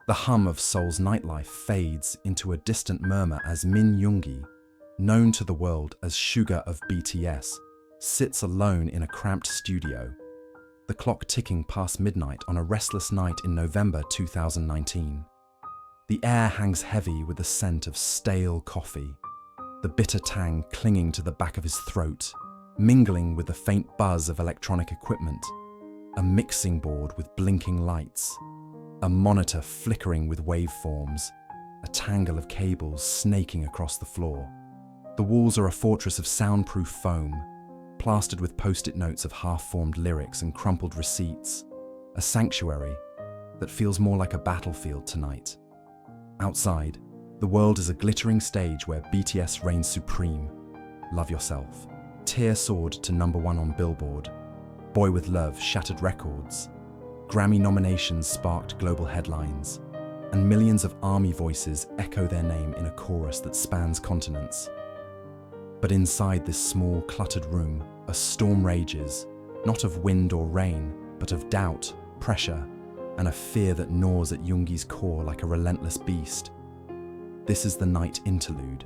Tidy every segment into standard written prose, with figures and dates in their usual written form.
The hum of Seoul's nightlife fades into a distant murmur as Min Yoongi, known to the world as Suga of BTS, sits alone in a cramped studio, the clock ticking past midnight on a restless night in November 2019. The air hangs heavy with the scent of stale coffee, the bitter tang clinging to the back of his throat, mingling with the faint buzz of electronic equipment, a mixing board with blinking lights, a monitor flickering with waveforms, a tangle of cables snaking across the floor. The walls are a fortress of soundproof foam, plastered with post-it notes of half-formed lyrics and crumpled receipts, a sanctuary that feels more like a battlefield tonight. Outside, the world is a glittering stage where BTS reigns supreme. Love Yourself, Tear soared to #1 on Billboard. Boy With Love shattered records. Grammy nominations sparked global headlines, and millions of ARMY voices echo their name in a chorus that spans continents. But inside this small, cluttered room, a storm rages, not of wind or rain, but of doubt, pressure, and a fear that gnaws at Yoongi's core like a relentless beast. This is the night interlude.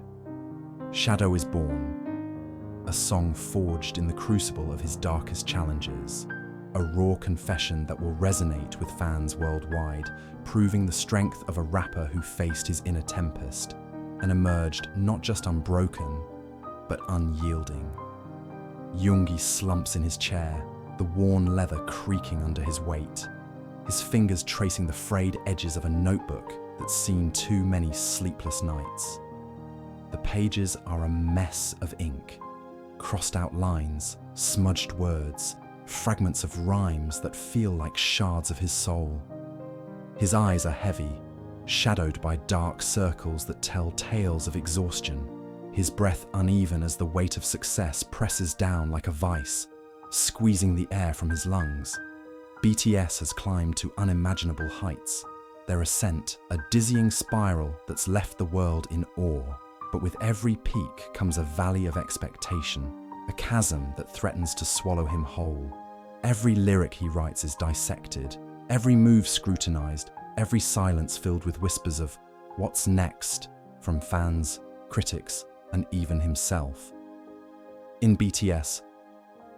Shadow is born, a song forged in the crucible of his darkest challenges, a raw confession that will resonate with fans worldwide, proving the strength of a rapper who faced his inner tempest and emerged not just unbroken, but unyielding. Yoongi slumps in his chair, the worn leather creaking under his weight, his fingers tracing the frayed edges of a notebook that's seen too many sleepless nights. The pages are a mess of ink, crossed out lines, smudged words, fragments of rhymes that feel like shards of his soul. His eyes are heavy, shadowed by dark circles that tell tales of exhaustion, his breath uneven as the weight of success presses down like a vice, squeezing the air from his lungs. BTS has climbed to unimaginable heights, their ascent a dizzying spiral that's left the world in awe. But with every peak comes a valley of expectation, a chasm that threatens to swallow him whole. Every lyric he writes is dissected, every move scrutinized, every silence filled with whispers of "what's next?" from fans, critics, and even himself. In BTS,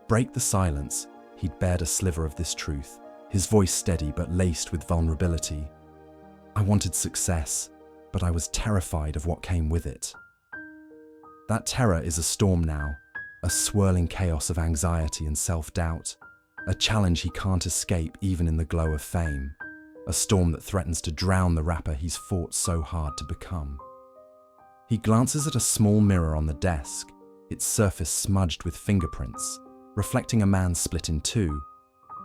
Break the Silence, he'd bared a sliver of this truth, his voice steady but laced with vulnerability. I wanted success, but I was terrified of what came with it. That terror is a storm now, a swirling chaos of anxiety and self-doubt, a challenge he can't escape even in the glow of fame, a storm that threatens to drown the rapper he's fought so hard to become. He glances at a small mirror on the desk, its surface smudged with fingerprints, reflecting a man split in two,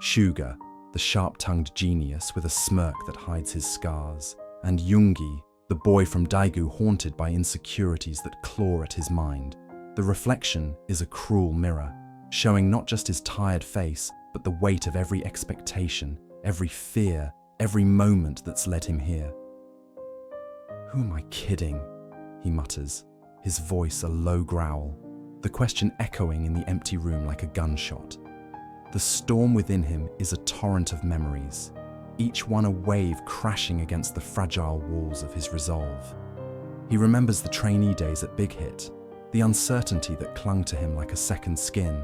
Suga, the sharp-tongued genius with a smirk that hides his scars, and Yoongi, the boy from Daegu haunted by insecurities that claw at his mind. The reflection is a cruel mirror, showing not just his tired face, but the weight of every expectation, every fear, every moment that's led him here. "Who am I kidding?" he mutters, his voice a low growl, the question echoing in the empty room like a gunshot. The storm within him is a torrent of memories, each one a wave crashing against the fragile walls of his resolve. He remembers the trainee days at Big Hit, the uncertainty that clung to him like a second skin,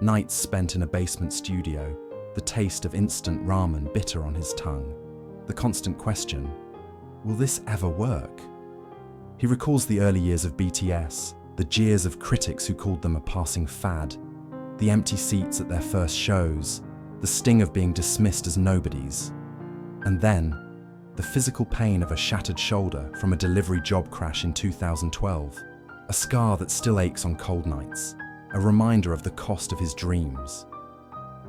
nights spent in a basement studio, the taste of instant ramen bitter on his tongue, the constant question, will this ever work? He recalls the early years of BTS, the jeers of critics who called them a passing fad, the empty seats at their first shows, the sting of being dismissed as nobodies. And then, the physical pain of a shattered shoulder from a delivery job crash in 2012, a scar that still aches on cold nights, a reminder of the cost of his dreams.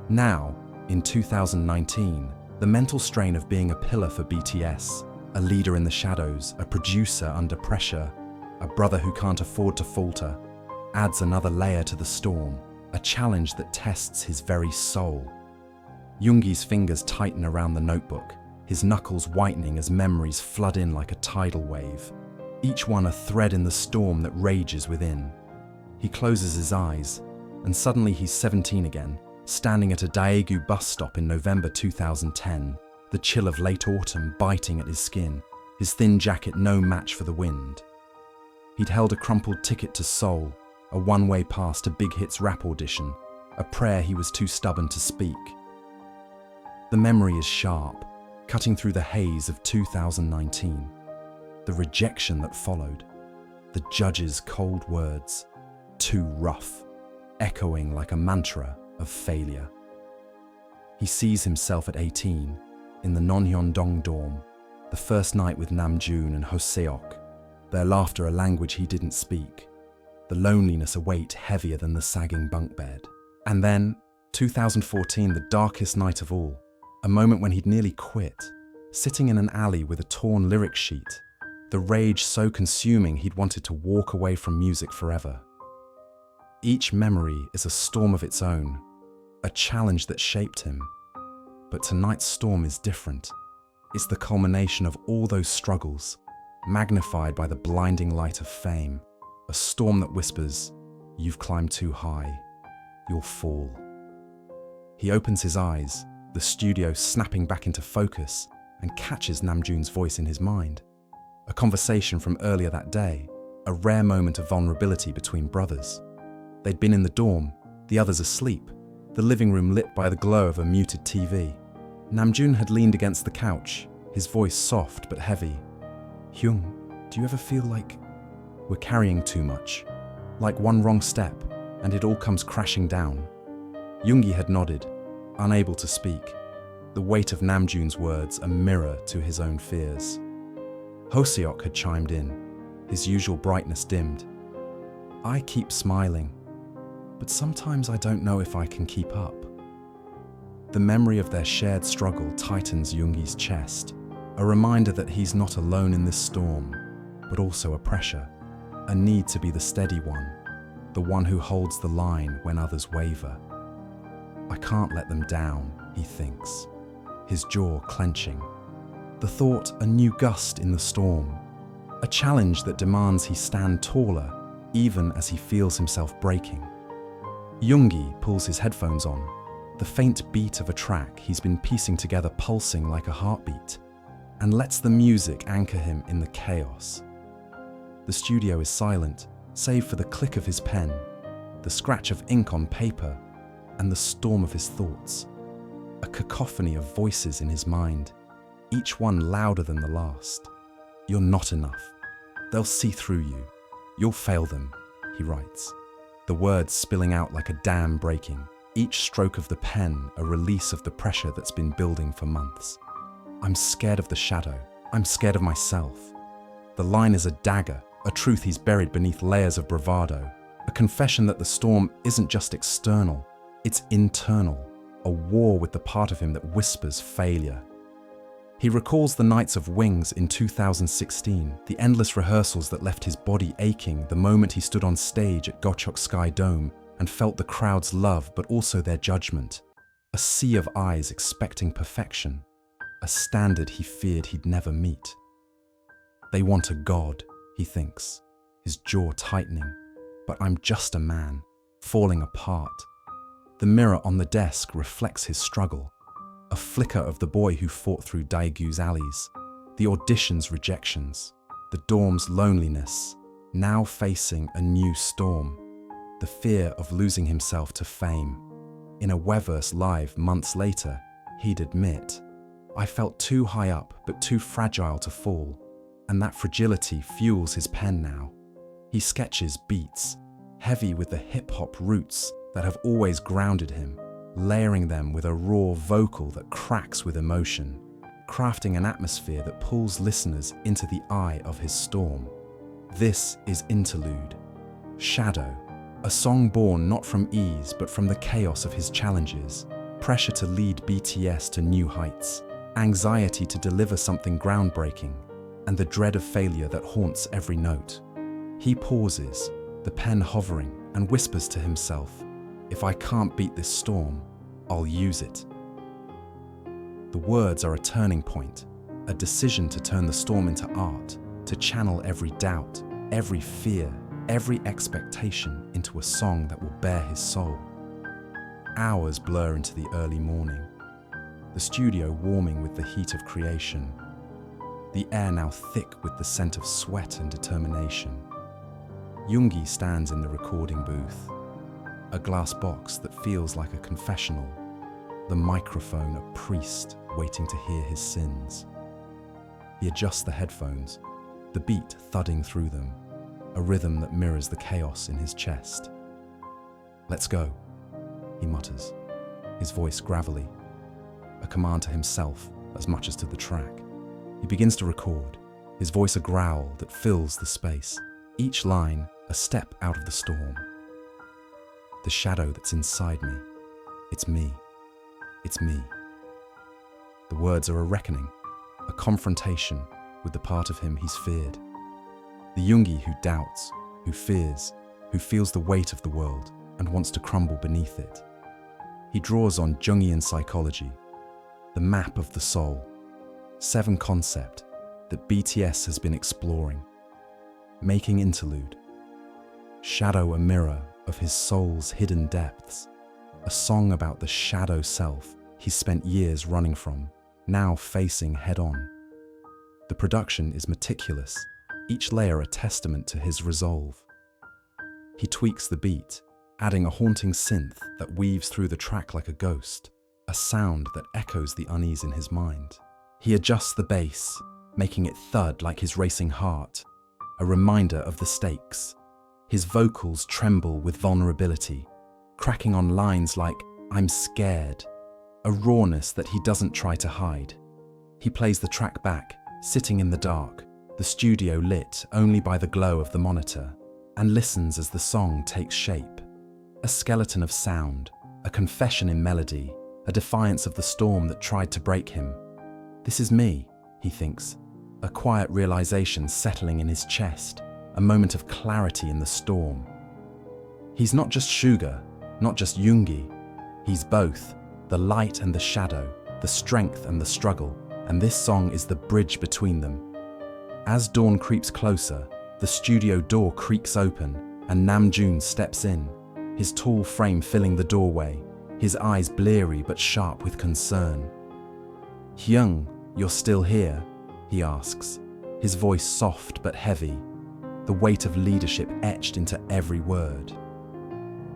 Now, in 2019, the mental strain of being a pillar for BTS, a leader in the shadows, a producer under pressure, a brother who can't afford to falter, adds another layer to the storm, a challenge that tests his very soul. Yoongi's fingers tighten around the notebook, his knuckles whitening as memories flood in like a tidal wave, each one a thread in the storm that rages within. He closes his eyes, and suddenly he's 17 again, standing at a Daegu bus stop in November 2010, the chill of late autumn biting at his skin, his thin jacket no match for the wind. He'd held a crumpled ticket to Seoul, a one-way pass to Big Hit's rap audition, a prayer he was too stubborn to speak. The memory is sharp, cutting through the haze of 2019. The rejection that followed, the judge's cold words, too rough, echoing like a mantra of failure. He sees himself at 18, in the Nonhyun-dong dorm, the first night with Namjoon and Hoseok, their laughter a language he didn't speak, the loneliness a weight heavier than the sagging bunk bed. And then, 2014, the darkest night of all, a moment when he'd nearly quit, sitting in an alley with a torn lyric sheet, the rage so consuming he'd wanted to walk away from music forever. Each memory is a storm of its own, a challenge that shaped him. But tonight's storm is different. It's the culmination of all those struggles, magnified by the blinding light of fame, a storm that whispers, "You've climbed too high, you'll fall." He opens his eyes, the studio snapping back into focus, and catches Namjoon's voice in his mind. A conversation from earlier that day, a rare moment of vulnerability between brothers. They'd been in the dorm, the others asleep, the living room lit by the glow of a muted TV. Namjoon had leaned against the couch, his voice soft but heavy. "Hyung, do you ever feel like we're carrying too much? Like one wrong step, and it all comes crashing down?" Yoongi had nodded, unable to speak, the weight of Namjoon's words a mirror to his own fears. Hoseok had chimed in, his usual brightness dimmed. "I keep smiling, but sometimes I don't know if I can keep up." The memory of their shared struggle tightens Yoongi's chest, a reminder that he's not alone in this storm, but also a pressure, a need to be the steady one, the one who holds the line when others waver. "I can't let them down," he thinks, his jaw clenching. The thought a new gust in the storm, a challenge that demands he stand taller, even as he feels himself breaking. Yoongi pulls his headphones on, the faint beat of a track he's been piecing together pulsing like a heartbeat, and lets the music anchor him in the chaos. The studio is silent, save for the click of his pen, the scratch of ink on paper, and the storm of his thoughts. A cacophony of voices in his mind, each one louder than the last. "You're not enough. They'll see through you. You'll fail them," he writes, the words spilling out like a dam breaking, each stroke of the pen a release of the pressure that's been building for months. "I'm scared of the shadow. I'm scared of myself." The line is a dagger, a truth he's buried beneath layers of bravado, a confession that the storm isn't just external, it's internal, a war with the part of him that whispers failure. He recalls the nights of Wings in 2016, the endless rehearsals that left his body aching the moment he stood on stage at Gocheok Sky Dome and felt the crowd's love but also their judgment. A sea of eyes expecting perfection, a standard he feared he'd never meet. "They want a god," he thinks, his jaw tightening, "but I'm just a man, falling apart." The mirror on the desk reflects his struggle, a flicker of the boy who fought through Daegu's alleys, the audition's rejections, the dorm's loneliness, now facing a new storm, the fear of losing himself to fame. In a Weverse Live months later, he'd admit, "I felt too high up but too fragile to fall," and that fragility fuels his pen now. He sketches beats, heavy with the hip-hop roots that have always grounded him, layering them with a raw vocal that cracks with emotion, crafting an atmosphere that pulls listeners into the eye of his storm. This is Interlude, Shadow, a song born not from ease but from the chaos of his challenges, pressure to lead BTS to new heights, anxiety to deliver something groundbreaking, and the dread of failure that haunts every note. He pauses, the pen hovering, and whispers to himself, "If I can't beat this storm, I'll use it." The words are a turning point, a decision to turn the storm into art, to channel every doubt, every fear, every expectation into a song that will bear his soul. Hours blur into the early morning. the studio warming with the heat of creation, the air now thick with the scent of sweat and determination. Yoongi stands in the recording booth, a glass box that feels like a confessional, the microphone a priest waiting to hear his sins. He adjusts the headphones, the beat thudding through them, a rhythm that mirrors the chaos in his chest. "Let's go," he mutters, his voice gravelly, a command to himself as much as to the track. He begins to record, his voice a growl that fills the space, each line a step out of the storm. "The shadow that's inside me, it's me, it's me." The words are a reckoning, a confrontation with the part of him he's feared. The Yoongi who doubts, who fears, who feels the weight of the world and wants to crumble beneath it. He draws on Jungian psychology, the map of the soul, 7 concept that BTS has been exploring. Making interlude. Shadow a mirror of his soul's hidden depths, a song about the shadow self he's spent years running from, now facing head-on. The production is meticulous, each layer a testament to his resolve. He tweaks the beat, adding a haunting synth that weaves through the track like a ghost, a sound that echoes the unease in his mind. He adjusts the bass, making it thud like his racing heart, a reminder of the stakes. His vocals tremble with vulnerability, cracking on lines like, "I'm scared," a rawness that he doesn't try to hide. He plays the track back, sitting in the dark, the studio lit only by the glow of the monitor, and listens as the song takes shape. A skeleton of sound, a confession in melody, a defiance of the storm that tried to break him. This is me, he thinks, a quiet realization settling in his chest, a moment of clarity in the storm. He's not just Suga, not just Yoongi, he's both, the light and the shadow, the strength and the struggle, and this song is the bridge between them. As dawn creeps closer, the studio door creaks open and Namjoon steps in, his tall frame filling the doorway, his eyes bleary but sharp with concern. "Hyung, you're still here?" he asks, his voice soft but heavy, the weight of leadership etched into every word.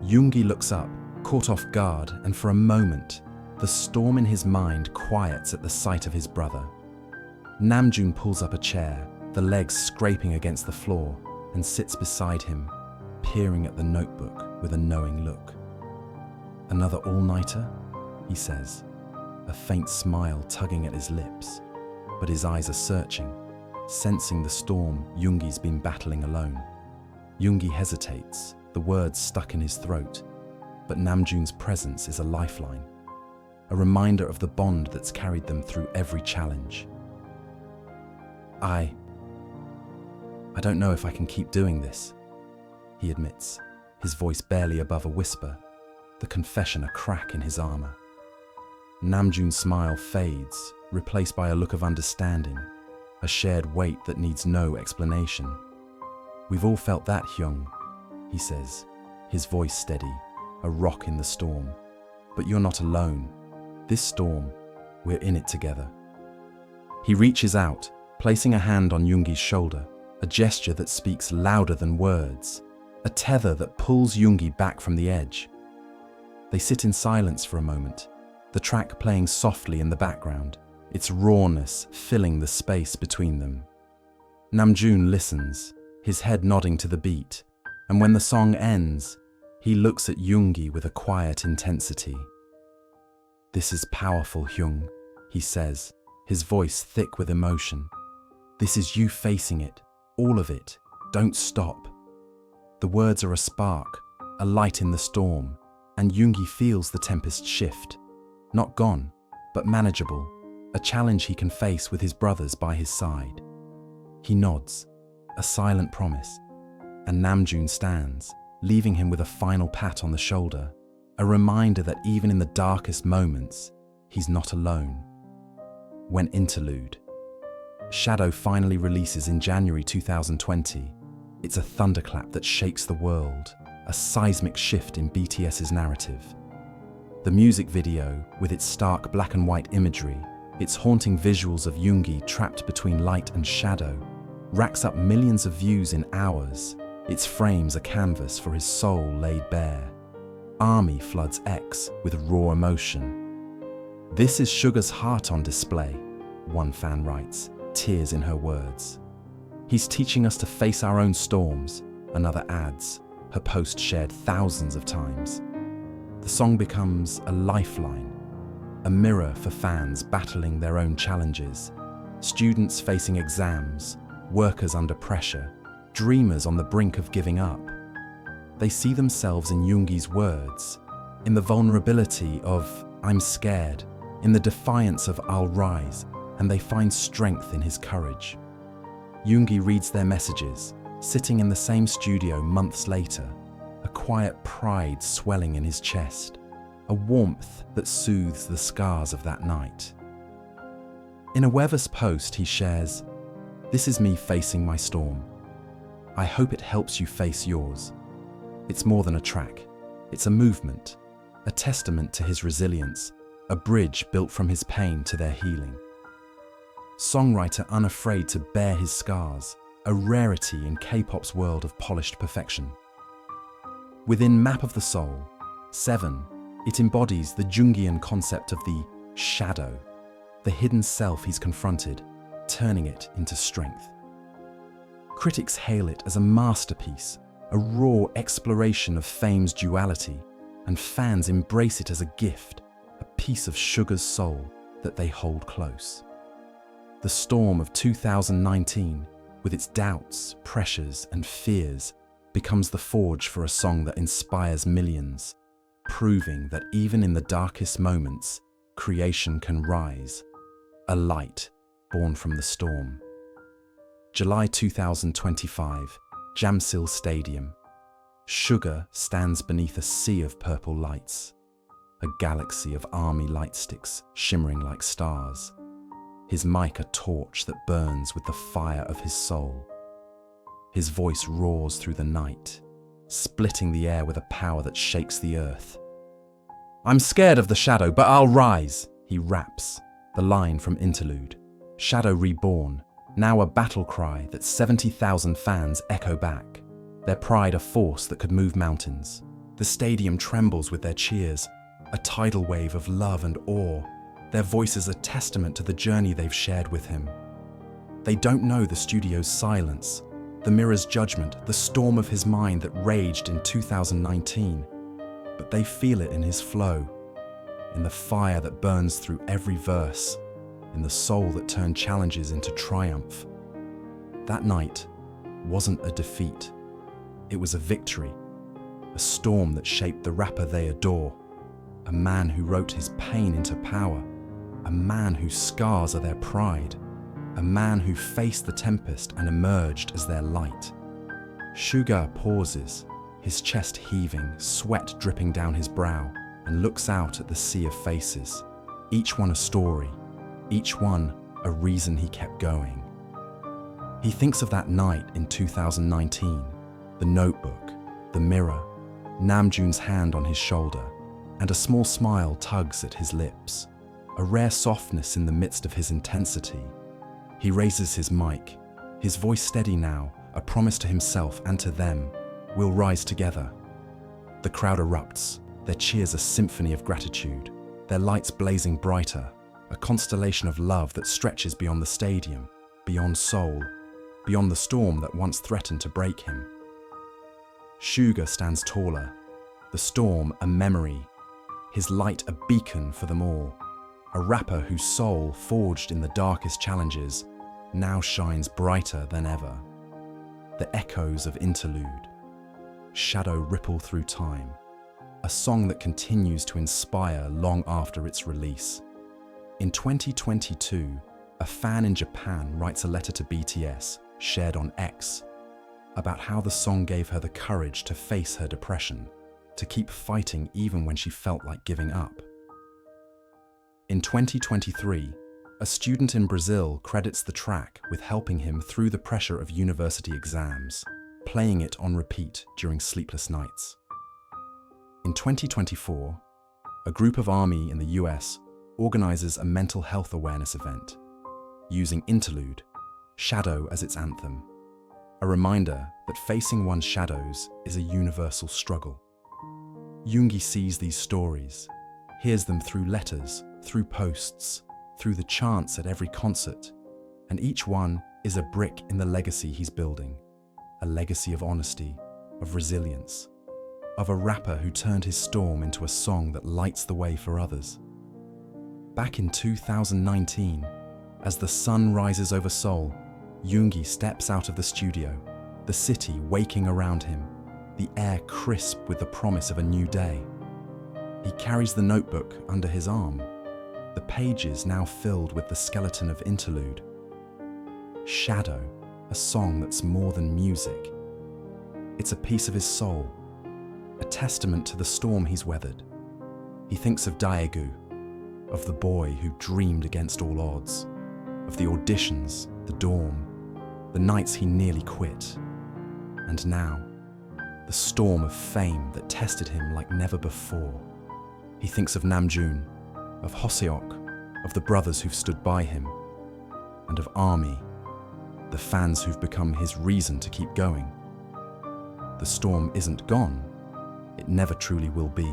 Yoongi looks up, caught off guard, and for a moment, the storm in his mind quiets at the sight of his brother. Namjoon pulls up a chair, the legs scraping against the floor, and sits beside him, peering at the notebook with a knowing look. "Another all-nighter?" he says, a faint smile tugging at his lips, but his eyes are searching, sensing the storm Yoongi's been battling alone. Yoongi hesitates, the words stuck in his throat, but Namjoon's presence is a lifeline, a reminder of the bond that's carried them through every challenge. I don't know if I can keep doing this," he admits, his voice barely above a whisper, the confession a crack in his armor. Namjoon's smile fades, replaced by a look of understanding, a shared weight that needs no explanation. "We've all felt that, Hyung," he says, his voice steady, a rock in the storm. "But you're not alone. This storm, we're in it together." He reaches out, placing a hand on Yoongi's shoulder, a gesture that speaks louder than words, a tether that pulls Yoongi back from the edge. They sit in silence for a moment, the track playing softly in the background, its rawness filling the space between them. Namjoon listens, his head nodding to the beat, and when the song ends, he looks at Yoongi with a quiet intensity. "This is powerful, Hyung," he says, his voice thick with emotion. "This is you facing it, all of it. Don't stop." The words are a spark, a light in the storm, and Yoongi feels the tempest shift. Not gone, but manageable, a challenge he can face with his brothers by his side. He nods, a silent promise, and Namjoon stands, leaving him with a final pat on the shoulder, a reminder that even in the darkest moments, he's not alone. When interlude. Shadow finally releases in January 2020. It's a thunderclap that shakes the world, a seismic shift in BTS's narrative. The music video, with its stark black and white imagery, its haunting visuals of Yoongi trapped between light and shadow, racks up millions of views in hours. Its frames a canvas for his soul laid bare. ARMY floods X with raw emotion. "This is Suga's heart on display," one fan writes, tears in her words. "He's teaching us to face our own storms," another adds, her post shared thousands of times. The song becomes a lifeline, a mirror for fans battling their own challenges, students facing exams, workers under pressure, dreamers on the brink of giving up. They see themselves in Yoongi's words, in the vulnerability of "I'm scared," in the defiance of "I'll rise," and they find strength in his courage. Yoongi reads their messages, sitting in the same studio months later, a quiet pride swelling in his chest, a warmth that soothes the scars of that night. In a Weverse post, he shares, "This is me facing my storm. I hope it helps you face yours." It's more than a track. It's a movement, a testament to his resilience, a bridge built from his pain to their healing. Songwriter unafraid to bare his scars, a rarity in K-pop's world of polished perfection. Within Map of the Soul, 7, it embodies the Jungian concept of the shadow, the hidden self he's confronted, turning it into strength. Critics hail it as a masterpiece, a raw exploration of fame's duality, and fans embrace it as a gift, a piece of Suga's soul that they hold close. The storm of 2019, with its doubts, pressures, and fears, becomes the forge for a song that inspires millions, proving that even in the darkest moments, creation can rise, a light born from the storm. July 2025, Jamsil Stadium. Suga stands beneath a sea of purple lights, a galaxy of ARMY lightsticks shimmering like stars. His mic a torch that burns with the fire of his soul. His voice roars through the night, splitting the air with a power that shakes the earth. "I'm scared of the shadow, but I'll rise," he raps, the line from Interlude. Shadow reborn, now a battle cry that 70,000 fans echo back, their pride a force that could move mountains. The stadium trembles with their cheers, a tidal wave of love and awe, their voices a testament to the journey they've shared with him. They don't know the studio's silence, the mirror's judgment, the storm of his mind that raged in 2019, but they feel it in his flow, in the fire that burns through every verse, in the soul that turned challenges into triumph. That night wasn't a defeat, it was a victory, a storm that shaped the rapper they adore, a man who wrote his pain into power, a man whose scars are their pride, a man who faced the tempest and emerged as their light. Suga pauses, his chest heaving, sweat dripping down his brow, and looks out at the sea of faces, each one a story, each one a reason he kept going. He thinks of that night in 2019, the notebook, the mirror, Namjoon's hand on his shoulder, and a small smile tugs at his lips, a rare softness in the midst of his intensity. He raises his mic, his voice steady now, a promise to himself and to them, "We'll rise together." The crowd erupts, their cheers a symphony of gratitude, their lights blazing brighter, a constellation of love that stretches beyond the stadium, beyond Seoul, beyond the storm that once threatened to break him. Suga stands taller, the storm a memory, his light a beacon for them all. A rapper whose soul, forged in the darkest challenges, now shines brighter than ever. The echoes of Interlude. Shadow ripple through time. A song that continues to inspire long after its release. In 2022, a fan in Japan writes a letter to BTS, shared on X, about how the song gave her the courage to face her depression, to keep fighting even when she felt like giving up. In 2023, a student in Brazil credits the track with helping him through the pressure of university exams, playing it on repeat during sleepless nights. In 2024, a group of army in the US organizes a mental health awareness event, using Interlude, Shadow as its anthem, a reminder that facing one's shadows is a universal struggle. Yoongi sees these stories, hears them through letters, through posts, through the chants at every concert, and each one is a brick in the legacy he's building, a legacy of honesty, of resilience, of a rapper who turned his storm into a song that lights the way for others. Back in 2019, as the sun rises over Seoul, Yoongi steps out of the studio, the city waking around him, the air crisp with the promise of a new day. He carries the notebook under his arm, the pages now filled with the skeleton of Interlude. Shadow, a song that's more than music. It's a piece of his soul, a testament to the storm he's weathered. He thinks of Daegu, of the boy who dreamed against all odds, of the auditions, the dorm, the nights he nearly quit, and now, the storm of fame that tested him like never before. He thinks of Namjoon, of Hoseok, of the brothers who've stood by him, and of ARMY, the fans who've become his reason to keep going. The storm isn't gone, it never truly will be,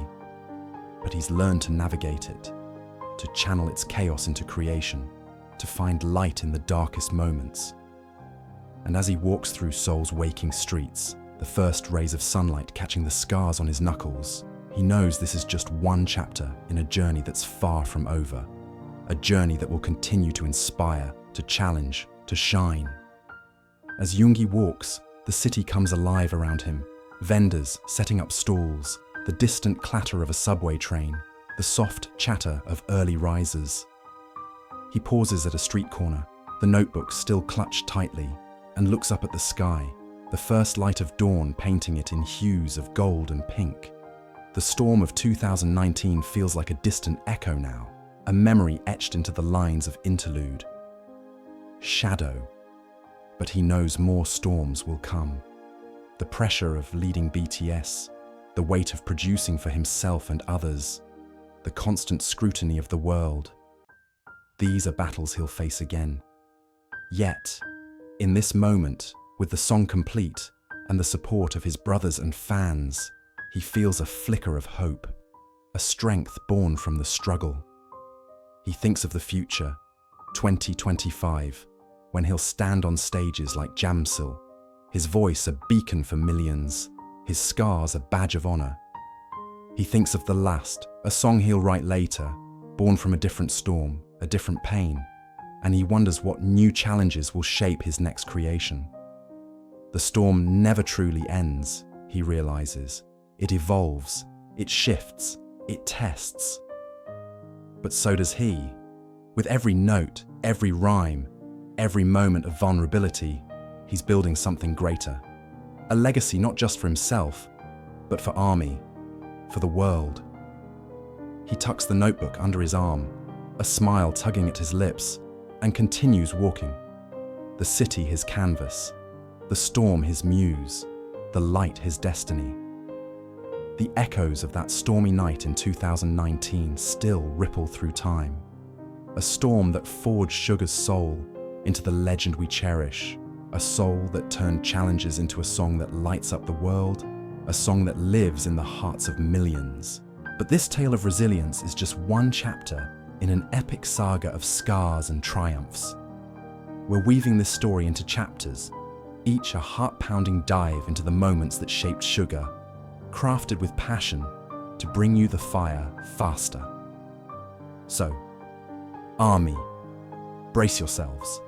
but he's learned to navigate it, to channel its chaos into creation, to find light in the darkest moments. And as he walks through Seoul's waking streets, the first rays of sunlight catching the scars on his knuckles, he knows this is just one chapter in a journey that's far from over, a journey that will continue to inspire, to challenge, to shine. As Yoongi walks, the city comes alive around him, vendors setting up stalls, the distant clatter of a subway train, the soft chatter of early risers. He pauses at a street corner, the notebook still clutched tightly, and looks up at the sky, the first light of dawn painting it in hues of gold and pink. The storm of 2019 feels like a distant echo now, a memory etched into the lines of Interlude. Shadow. But he knows more storms will come. The pressure of leading BTS, the weight of producing for himself and others, the constant scrutiny of the world. These are battles he'll face again. Yet, in this moment, with the song complete and the support of his brothers and fans, he feels a flicker of hope, a strength born from the struggle. He thinks of the future, 2025, when he'll stand on stages like Jamsil, his voice a beacon for millions, his scars a badge of honor. He thinks of The Last, a song he'll write later, born from a different storm, a different pain, and he wonders what new challenges will shape his next creation. The storm never truly ends, he realizes. It evolves, it shifts, it tests. But so does he. With every note, every rhyme, every moment of vulnerability, he's building something greater. A legacy not just for himself, but for ARMY, for the world. He tucks the notebook under his arm, a smile tugging at his lips, and continues walking. The city his canvas, the storm his muse, the light his destiny. The echoes of that stormy night in 2019 still ripple through time. A storm that forged Suga's soul into the legend we cherish, a soul that turned challenges into a song that lights up the world, a song that lives in the hearts of millions. But this tale of resilience is just one chapter in an epic saga of scars and triumphs. We're weaving this story into chapters, each a heart-pounding dive into the moments that shaped Suga, crafted with passion to bring you the fire faster. So, ARMY, brace yourselves.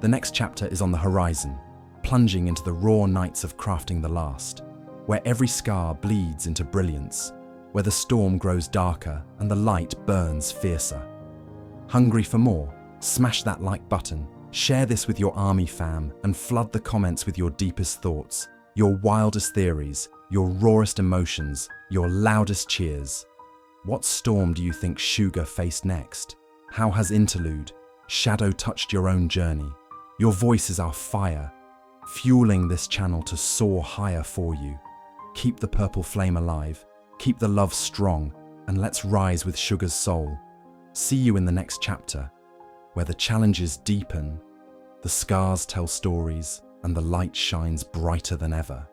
The next chapter is on the horizon, plunging into the raw nights of crafting The Last, where every scar bleeds into brilliance, where the storm grows darker and the light burns fiercer. Hungry for more? Smash that like button, share this with your ARMY fam, and flood the comments with your deepest thoughts, your wildest theories, your rawest emotions, your loudest cheers. What storm do you think Suga faced next? How has Interlude, Shadow touched your own journey? Your voice is our fire, fueling this channel to soar higher for you. Keep the purple flame alive, keep the love strong, and let's rise with Suga's soul. See you in the next chapter, where the challenges deepen, the scars tell stories, and the light shines brighter than ever.